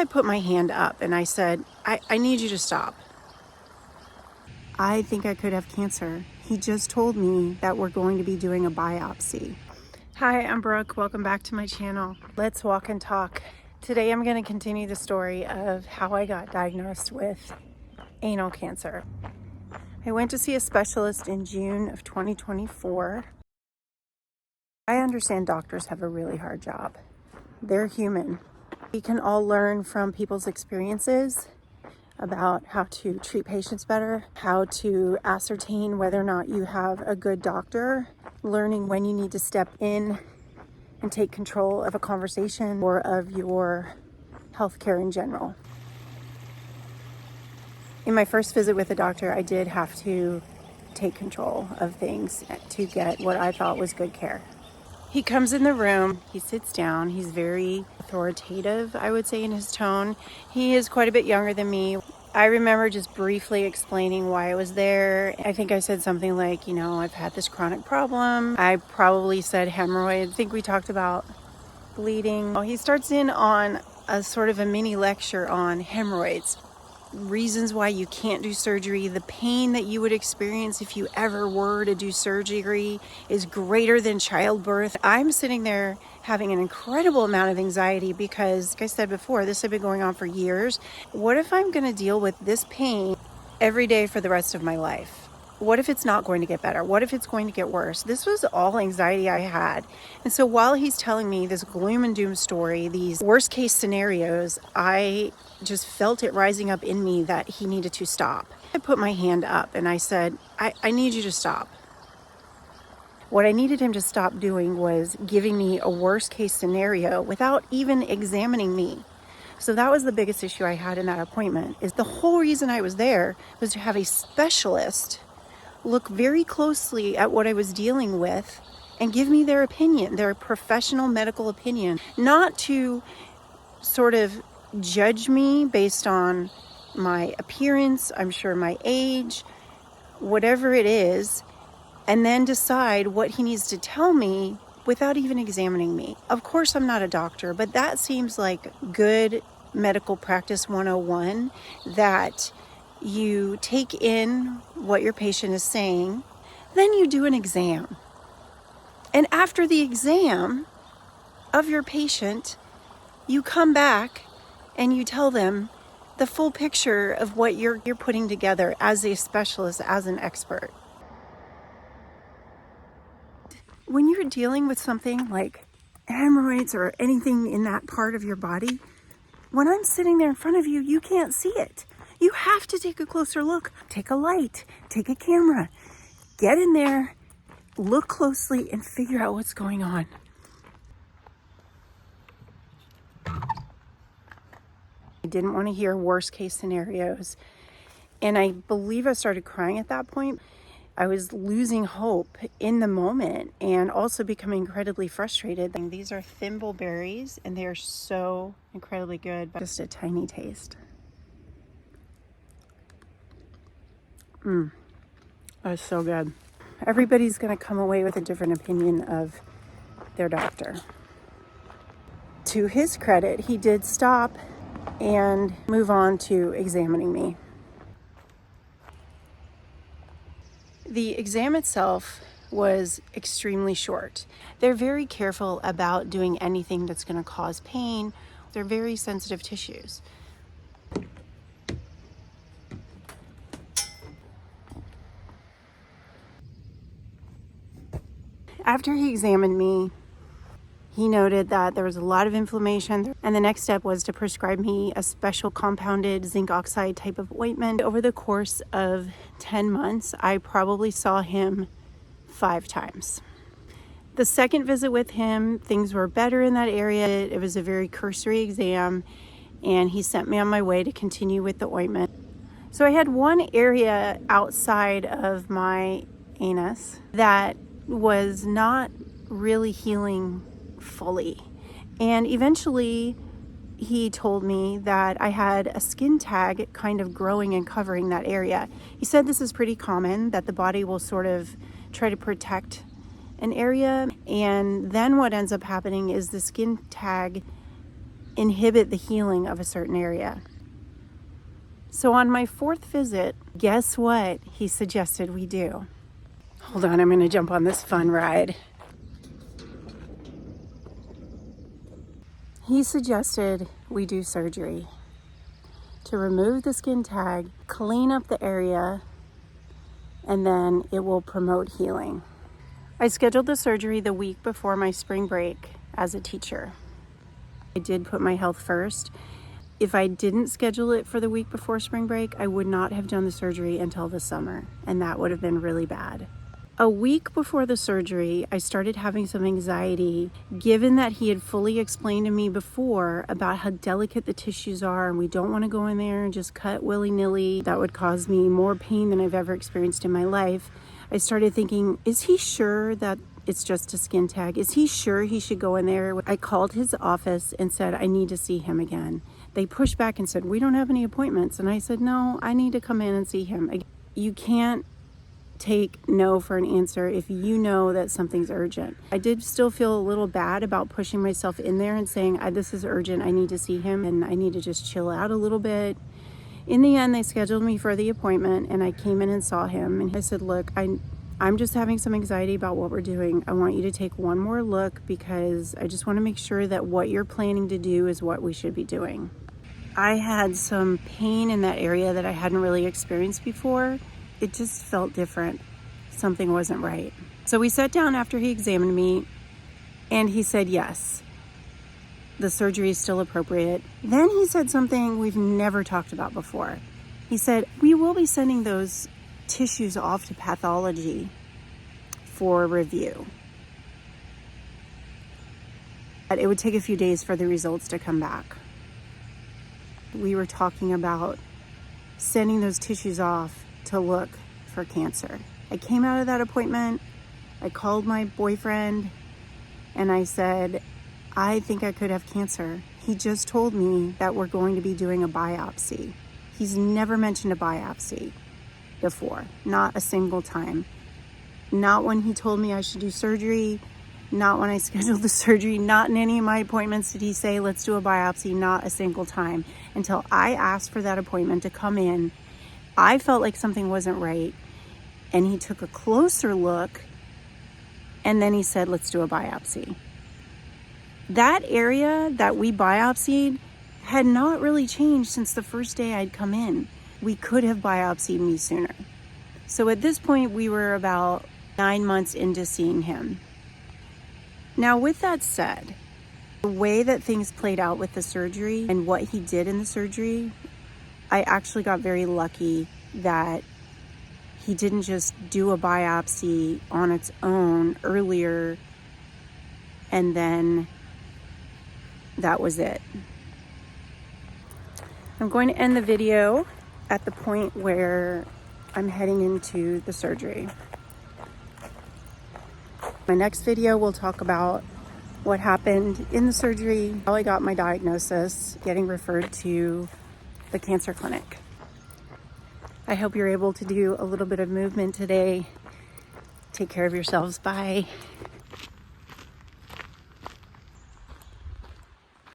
I put my hand up and I said, I need you to stop. I think I could have cancer. He just told me that we're going to be doing a biopsy. Hi, I'm Brooke. Welcome back to my channel. Let's walk and talk. Today I'm going to continue the story of how I got diagnosed with anal cancer. I went to see a specialist in June of 2024. I understand doctors have a really hard job. They're human. We can all learn from people's experiences about how to treat patients better, how to ascertain whether or not you have a good doctor, learning when you need to step in and take control of a conversation or of your healthcare in general. In my first visit with the doctor, I did have to take control of things to get what I thought was good care. He comes in the room, he sits down, he's very authoritative, I would say, in his tone. He is quite a bit younger than me. I remember just briefly explaining why I was there. I think I said something like, I've had this chronic problem. I probably said hemorrhoids. I think we talked about bleeding. He starts in on a sort of a mini lecture on hemorrhoids. Reasons why you can't do surgery, the pain that you would experience if you ever were to do surgery is greater than childbirth. I'm sitting there having an incredible amount of anxiety because, like I said before, this had been going on for years. What if I'm going to deal with this pain every day for the rest of my life? What if it's not going to get better? What if it's going to get worse? This was all anxiety I had. And so while he's telling me this gloom and doom story, these worst case scenarios, I just felt it rising up in me that he needed to stop. I put my hand up and I said, I need you to stop. What I needed him to stop doing was giving me a worst case scenario without even examining me. So that was the biggest issue I had in that appointment. Is the whole reason I was there was to have a specialist look very closely at what I was dealing with and give me their opinion, their professional medical opinion, not to sort of judge me based on my appearance, I'm sure my age, whatever it is, and then decide what he needs to tell me without even examining me. Of course, I'm not a doctor, but that seems like good medical practice 101, that you take in what your patient is saying, then you do an exam. And after the exam of your patient, you come back and you tell them the full picture of what you're putting together as a specialist, as an expert. When you're dealing with something like hemorrhoids or anything in that part of your body, when I'm sitting there in front of you, you can't see it. You have to take a closer look. Take a light, take a camera, get in there, look closely, and figure out what's going on. I didn't want to hear worst case scenarios. And I believe I started crying at that point. I was losing hope in the moment and also becoming incredibly frustrated. These are thimbleberries and they are so incredibly good, but just a tiny taste. That's so good. Everybody's going to come away with a different opinion of their doctor. To his credit, he did stop and move on to examining me. The exam itself was extremely short. They're very careful about doing anything that's going to cause pain. They're very sensitive tissues. After he examined me, he noted that there was a lot of inflammation, and the next step was to prescribe me a special compounded zinc oxide type of ointment. Over the course of 10 months, I probably saw him 5 times. The second visit with him, things were better in that area. It was a very cursory exam, and he sent me on my way to continue with the ointment. So I had one area outside of my anus that was not really healing fully. And eventually he told me that I had a skin tag kind of growing and covering that area. He said this is pretty common, that the body will sort of try to protect an area, and then what ends up happening is the skin tag inhibit the healing of a certain area. So on my 4th visit, guess what he suggested we do? Hold on, I'm going to jump on this fun ride. He suggested we do surgery to remove the skin tag, clean up the area, and then it will promote healing. I scheduled the surgery the week before my spring break as a teacher. I did put my health first. If I didn't schedule it for the week before spring break, I would not have done the surgery until the summer, and that would have been really bad. A week before the surgery, I started having some anxiety, given that he had fully explained to me before about how delicate the tissues are, and we don't want to go in there and just cut willy-nilly. That would cause me more pain than I've ever experienced in my life. I started thinking, is he sure that it's just a skin tag? Is he sure he should go in there? I called his office and said, I need to see him again. They pushed back and said, we don't have any appointments. And I said, no, I need to come in and see him. You can't take no for an answer if you know that something's urgent. I did still feel a little bad about pushing myself in there and saying, this is urgent, I need to see him, and I need to just chill out a little bit. In the end, they scheduled me for the appointment, and I came in and saw him, and I said, look, I'm just having some anxiety about what we're doing. I want you to take one more look because I just want to make sure that what you're planning to do is what we should be doing. I had some pain in that area that I hadn't really experienced before. It just felt different. Something wasn't right. So we sat down after he examined me, and he said, yes, the surgery is still appropriate. Then he said something we've never talked about before. He said, we will be sending those tissues off to pathology for review. But it would take a few days for the results to come back. We were talking about sending those tissues off to look for cancer. I came out of that appointment, I called my boyfriend, and I said, I think I could have cancer. He just told me that we're going to be doing a biopsy. He's never mentioned a biopsy before, not a single time. Not when he told me I should do surgery, not when I scheduled the surgery, not in any of my appointments did he say, let's do a biopsy, not a single time. Until I asked for that appointment to come in, I felt like something wasn't right, and he took a closer look, and then he said, let's do a biopsy. That area that we biopsied had not really changed since the first day I'd come in. We could have biopsied me sooner. So at this point, we were about 9 months into seeing him. Now, with that said, the way that things played out with the surgery and what he did in the surgery, I actually got very lucky that he didn't just do a biopsy on its own earlier and then that was it. I'm going to end the video at the point where I'm heading into the surgery. My next video will talk about what happened in the surgery, how I got my diagnosis, getting referred to the cancer clinic. I hope you're able to do a little bit of movement today. Take care of yourselves. Bye.